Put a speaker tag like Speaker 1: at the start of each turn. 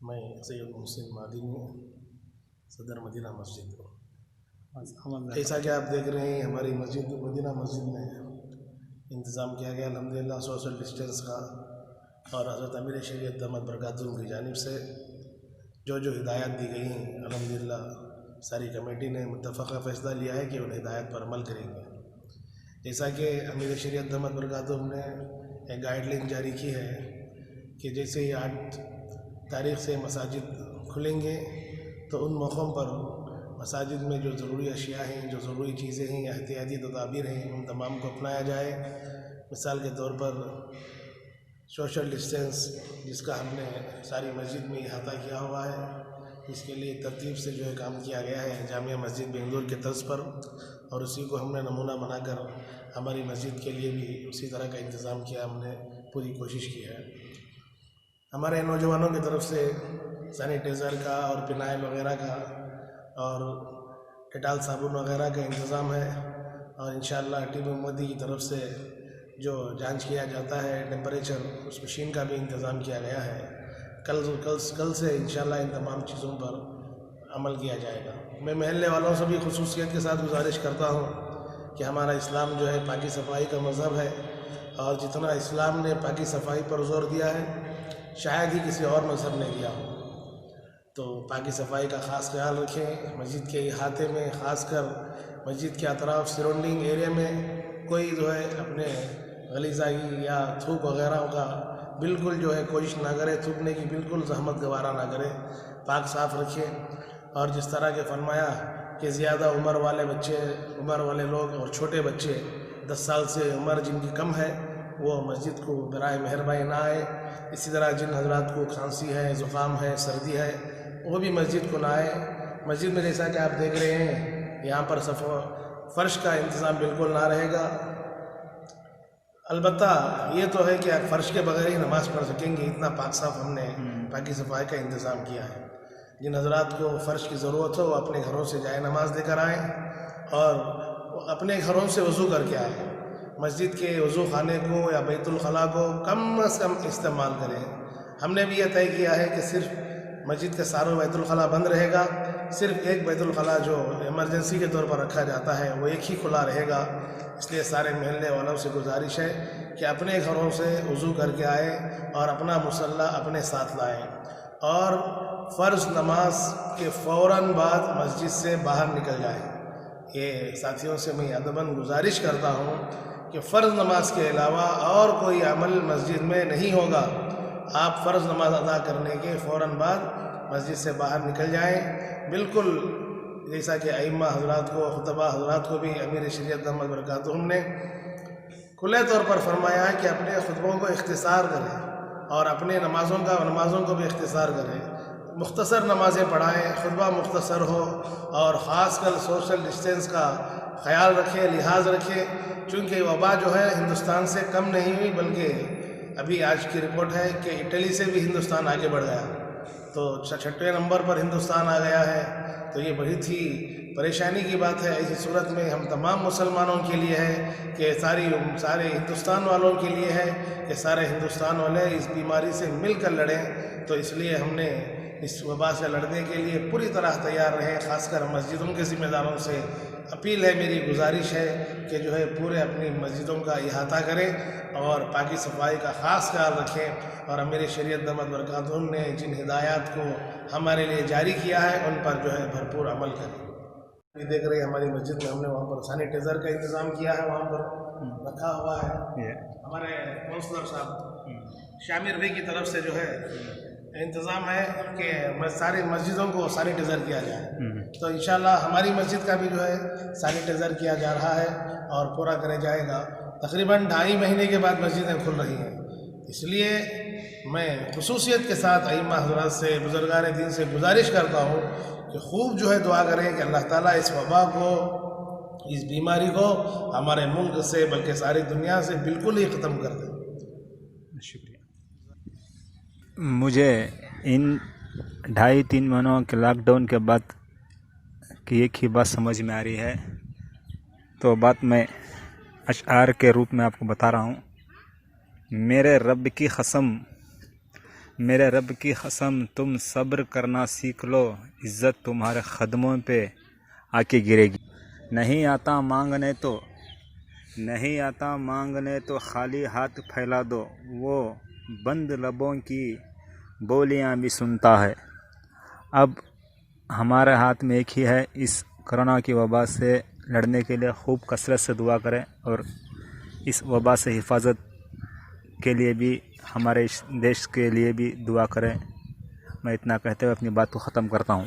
Speaker 1: میں سید محسن مادنی صدر مدینہ مسجد ہوں۔ جیسا کہ آپ دیکھ رہے ہیں ہماری مسجد مدینہ مسجد میں انتظام کیا گیا الحمدللہ سوشل ڈسٹینس کا، اور حضرت امیر شریعت دامت برکاتہم کی جانب سے جو ہدایات دی گئی ہیں الحمدللہ ساری کمیٹی نے متفقہ فیصلہ لیا ہے کہ ان ہدایات پر عمل کریں گے۔ جیسا کہ امیر شریعت دامت برکاتہم نے ایک گائیڈ لائن جاری کی ہے کہ جیسے ہی 8 تاریخ سے مساجد کھلیں گے تو ان موقعوں پر مساجد میں جو ضروری اشیاء ہیں، جو ضروری چیزیں ہیں، احتیاطی تدابیر ہیں، ان تمام کو اپنایا جائے۔ مثال کے طور پر سوشل ڈسٹینس جس کا ہم نے ساری مسجد میں احاطہ کیا ہوا ہے، اس کے لیے ترتیب سے کام کیا گیا ہے جامعہ مسجد بنگلور کے طرز پر، اور اسی کو ہم نے نمونہ بنا کر ہماری مسجد کے لیے بھی اسی طرح کا انتظام کیا، ہم نے پوری کوشش کی ہے۔ ہمارے نوجوانوں کی طرف سے سینیٹائزر کا اور فنائل وغیرہ کا اور ڈیٹال صابن وغیرہ کا انتظام ہے، اور انشاءاللہ ٹیم محمدی کی طرف سے جو جانچ کیا جاتا ہے ٹیمپریچر، اس مشین کا بھی انتظام کیا گیا ہے۔ کل سے انشاءاللہ ان تمام چیزوں پر عمل کیا جائے گا۔ میں محلے والوں سے بھی خصوصیت کے ساتھ گزارش کرتا ہوں کہ ہمارا اسلام پاکی صفائی کا مذہب ہے، اور جتنا اسلام نے پاکی صفائی پر زور دیا ہے شاید ہی کسی اور مذہب نے دیا ہو، تو پاکی صفائی کا خاص خیال رکھیں۔ مسجد کے احاطے میں، خاص کر مسجد کے اطراف سراؤنڈنگ ایریا میں کوئی اپنے غلیظائی یا تھوک وغیرہ کا بالکل کوشش نہ کرے، تھوکنے کی بالکل زحمت گوارا نہ کرے، پاک صاف رکھے۔ اور جس طرح کہ فرمایا کہ زیادہ عمر والے لوگ اور چھوٹے بچے 10 سال سے عمر جن کی کم ہے وہ مسجد کو برائے مہربانی نہ آئے۔ اسی طرح جن حضرات کو کھانسی ہے، زکام ہے، سردی ہے، وہ بھی مسجد کو نہ آئے۔ مسجد میں جیسا کہ آپ دیکھ رہے ہیں یہاں پر فرش کا انتظام بالکل نہ رہے گا۔ البتہ یہ تو ہے کہ آپ فرش کے بغیر ہی نماز پڑھ سکیں گے، اتنا پاک صاف ہم نے پاکی صفائی کا انتظام کیا ہے۔ جن حضرات کو فرش کی ضرورت ہو وہ اپنے گھروں سے جائے نماز لے کر آئیں، اور اپنے گھروں سے وضو کر کے آئیں۔ مسجد کے وضو خانے کو یا بیت الخلاء کو کم از کم استعمال کریں۔ ہم نے بھی یہ طے کیا ہے کہ صرف مسجد کا سارا بیت الخلاء بند رہے گا، صرف ایک بیت الخلاء جو ایمرجنسی کے طور پر رکھا جاتا ہے وہ ایک ہی کھلا رہے گا۔ اس لیے سارے محلے والوں سے گزارش ہے کہ اپنے گھروں سے وضو کر کے آئیں اور اپنا مصلی اپنے ساتھ لائیں، اور فرض نماز کے فوراً بعد مسجد سے باہر نکل جائیں۔ یہ ساتھیوں سے میں ادباً گزارش کرتا ہوں کہ فرض نماز کے علاوہ اور کوئی عمل مسجد میں نہیں ہوگا۔ آپ فرض نماز ادا کرنے کے فوراً بعد مسجد سے باہر نکل جائیں، بالکل جیسا کہ ائمہ حضرات کو، خطبہ حضرات کو بھی امیر شریعت دامت برکاتہم نے کھلے طور پر فرمایا ہے کہ اپنے خطبوں کو اختصار کریں اور اپنے نمازوں کو بھی اختصار کریں، مختصر نمازیں پڑھائیں، خطبہ مختصر ہو، اور خاص کر سوشل ڈسٹینس کا خیال رکھیں، لحاظ رکھیں، چونکہ وبا ہندوستان سے کم نہیں ہوئی، بلکہ ابھی آج کی رپورٹ ہے کہ اٹلی سے بھی ہندوستان آگے بڑھ گیا، تو 6 نمبر پر ہندوستان آ گیا ہے۔ تو یہ بہت ہی پریشانی کی بات ہے۔ ایسی صورت میں ہم تمام مسلمانوں کے لیے ہے کہ سارے ہندوستان والوں کے لیے ہے کہ سارے ہندوستان والے اس بیماری سے مل کر لڑیں۔ تو اس لیے ہم نے اس وبا سے لڑنے کے لیے پوری طرح تیار رہیں۔ خاص کر مسجدوں کے ذمہ داروں سے اپیل ہے، میری گزارش ہے کہ پورے اپنی مسجدوں کا احاطہ کریں اور پاکی صفائی کا خاص خیال رکھیں، اور امیر شریعت دامت برکاتہم نے جن ہدایات کو ہمارے لیے جاری کیا ہے ان پر بھرپور عمل کریں۔ یہ دیکھ رہے ہیں ہماری مسجد میں ہم نے وہاں پر سینیٹائزر کا انتظام کیا ہے، وہاں پر رکھا ہوا ہے۔ ہمارے کونسلر صاحب شامر بھائی کی طرف سے انتظام ہے کہ ساری مسجدوں کو سینیٹائزر کیا جائے، تو انشاءاللہ ہماری مسجد کا بھی سینیٹائزر کیا جا رہا ہے اور پورا کرے جائے گا۔ تقریباً 2.5 مہینے کے بعد مسجدیں کھل رہی ہیں، اس لیے میں خصوصیت کے ساتھ ائمہ حضرات سے، بزرگان دین سے گزارش کرتا ہوں کہ خوب دعا کریں کہ اللہ تعالیٰ اس وبا کو، اس بیماری کو ہمارے ملک سے بلکہ ساری دنیا سے بالکل ہی ختم کر دیں۔
Speaker 2: شکریہ۔ مجھے ان 2.5-3 مہینوں کے لاک ڈاؤن کے بعد کی ایک ہی بات سمجھ میں آ رہی ہے، تو بات میں اشعار کے روپ میں آپ کو بتا رہا ہوں۔ میرے رب کی قسم میرے رب کی قسم تم صبر کرنا سیکھ لو، عزت تمہارے قدموں پہ آ کے گرے گی۔ نہیں آتا مانگنے تو خالی ہاتھ پھیلا دو، وہ بند لبوں کی بولیاں بھی سنتا ہے۔ اب ہمارے ہاتھ میں ایک ہی ہے، اس کرونا کی وبا سے لڑنے کے لیے خوب کثرت سے دعا کریں، اور اس وبا سے حفاظت کے لیے بھی ہمارے دیش کے لیے بھی دعا کریں۔ میں اتنا کہتے ہوئے اپنی بات کو ختم کرتا ہوں۔